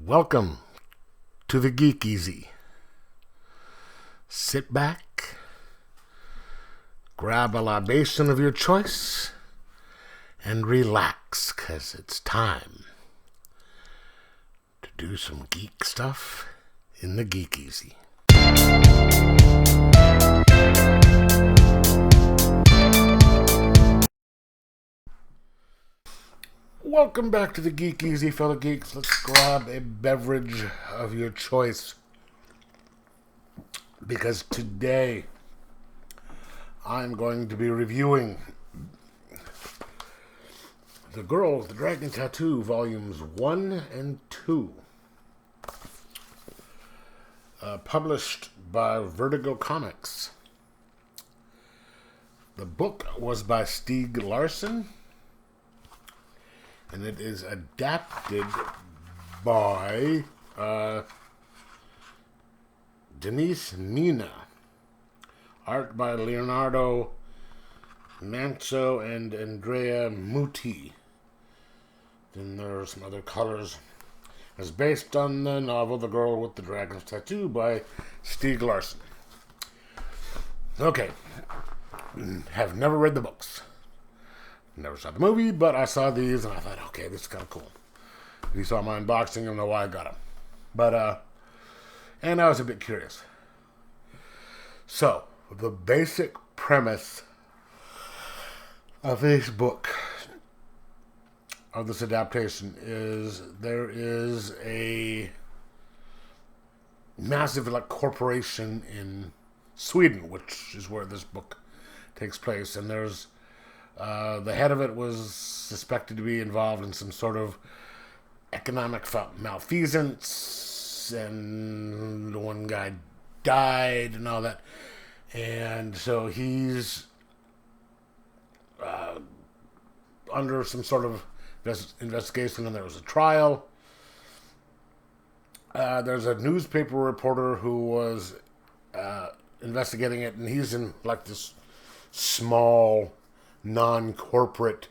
Welcome to the Geek Easy. Sit back, grab a libation of your choice, and relax, 'cause it's time to do some geek stuff in the Geek Easy. Welcome back to the Geek Easy, fellow geeks. Let's grab a beverage of your choice, because today I'm going to be reviewing The Girl with the Dragon Tattoo, Volumes 1 and 2. Published by Vertigo Comics. The book was by Stieg Larsson, and it is adapted by Denise Nina. Art by Leonardo Manso and Andrea Muti. Then there are some other colors. It's based on the novel The Girl with the Dragon's Tattoo by Stieg Larsson. Okay. Have never read the books. Never saw the movie, but I saw these and I thought, okay, this is kind of cool. If you saw my unboxing, you'll know why I got them. But, and I was a bit curious. So, the basic premise of this book, of this adaptation, is there is a massive corporation in Sweden, which is where this book takes place, and there's the head of it was suspected to be involved in some sort of economic malfeasance, and the one guy died and all that. And so he's under some sort of investigation, and there was a trial. There's a newspaper reporter who was investigating it, and he's in this small non-corporate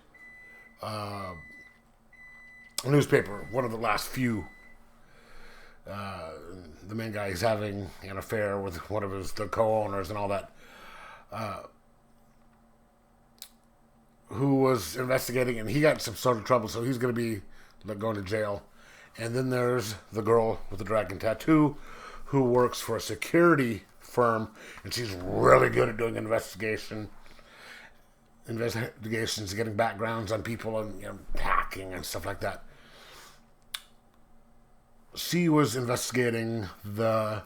newspaper, one of the last few. The main guy is having an affair with one of the co-owners and all that, who was investigating, and he got some sort of trouble, so he's going to be going to jail. And then there's the girl with the dragon tattoo, who works for a security firm, and she's really good at doing investigations, getting backgrounds on people, and hacking and stuff like that. She was investigating the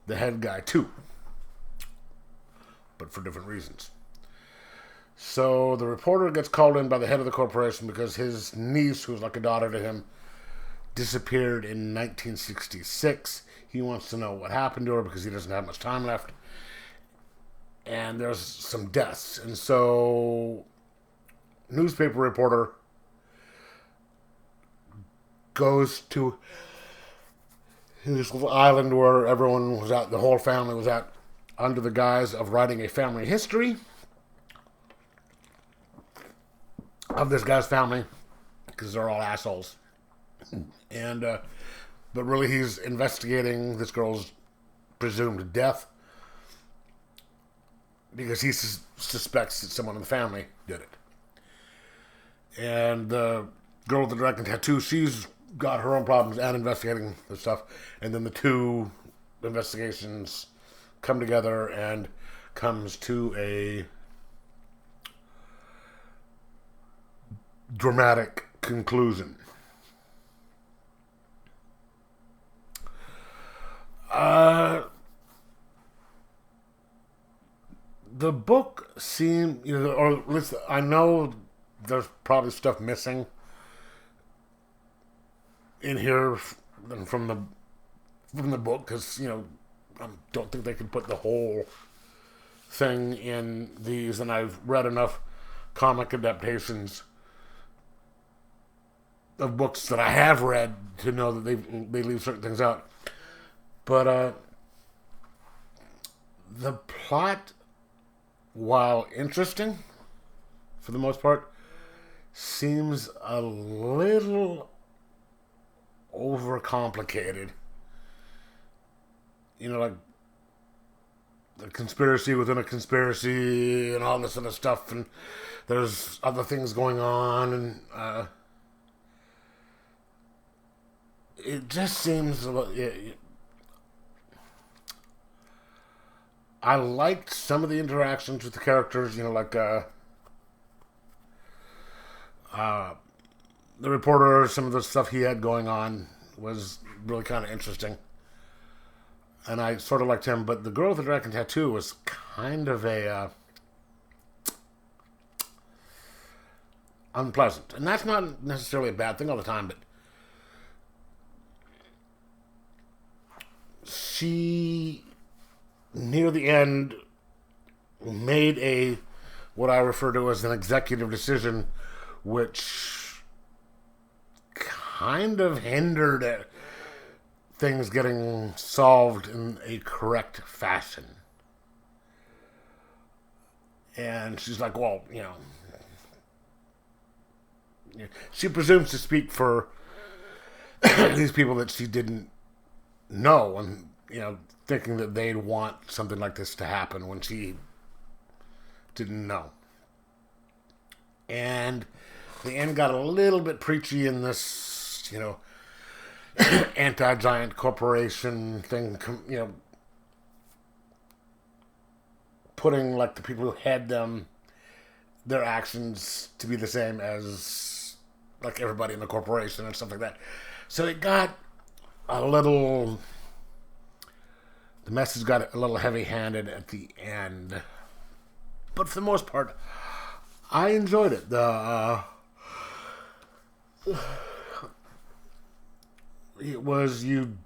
head guy too, but for different reasons. So the reporter gets called in by the head of the corporation because his niece, who's like a daughter to him, disappeared in 1966. He wants to know what happened to her because he doesn't have much time left. And there's some deaths. And so, newspaper reporter goes to this little island where everyone was at, the whole family was at, under the guise of writing a family history of this guy's family, because they're all assholes. And, but really he's investigating this girl's presumed death, because he suspects that someone in the family did it. And the girl with the dragon tattoo, she's got her own problems and investigating the stuff. And then the two investigations come together and comes to a dramatic conclusion. The book seemed, or at least I know there's probably stuff missing in here from the book, because I don't think they could put the whole thing in these, and I've read enough comic adaptations of books that I have read to know that they leave certain things out. But the plot, while interesting for the most part, seems a little overcomplicated. You know, like the conspiracy within a conspiracy and all this other stuff, and there's other things going on, and it just seems a little. I liked some of the interactions with the characters, you know, like the reporter, some of the stuff he had going on was really kind of interesting. And I sort of liked him, but the girl with the dragon tattoo was kind of a unpleasant. And that's not necessarily a bad thing all the time, but she, near the end, made a what I refer to as an executive decision, which kind of hindered things getting solved in a correct fashion. And she's like, well, you know, she presumes to speak for these people that she didn't know, and, you know, thinking that they'd want something like this to happen when she didn't know. And the end got a little bit preachy in this, you know, anti-giant corporation thing, you know, putting like the people who had them, their actions to be the same as like everybody in the corporation and stuff like that. So it got a little, the message got a little heavy-handed at the end. But for the most part, I enjoyed it. It was, you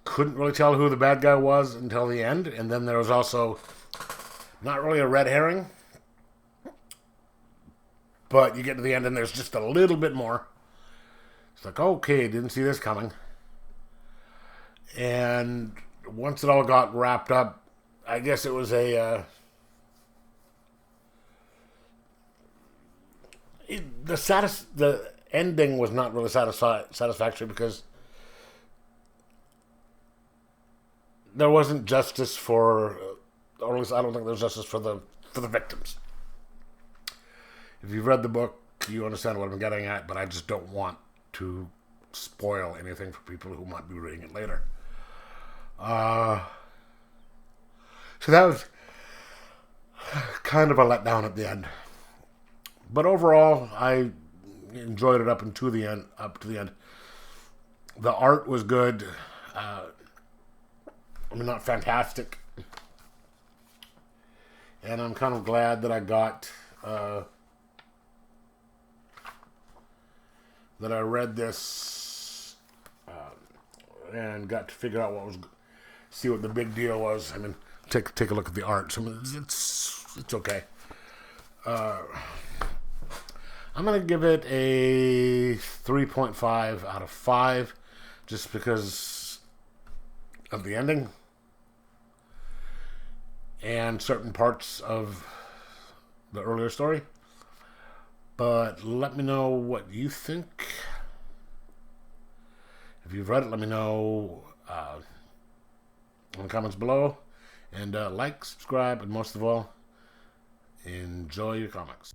couldn't really tell who the bad guy was until the end, and then there was also not really a red herring, but you get to the end and there's just a little bit more. It's like, okay, didn't see this coming. And once it all got wrapped up, I guess it was the ending was not really satisfactory because there wasn't justice for, or at least I don't think there's justice for the victims. If you've read the book, you understand what I'm getting at, but I just don't want to spoil anything for people who might be reading it later. So that was kind of a letdown at the end. But overall, I enjoyed it up to the end. The art was good. I mean, not fantastic. And I'm kind of glad that I got that I read this and got to figure out see what the big deal was. I mean, take a look at the art. So it's okay. I'm going to give it a 3.5 out of 5 just because of the ending and certain parts of the earlier story. But let me know what you think. If you've read it, let me know in the comments below. And like, subscribe, and most of all, enjoy your comics.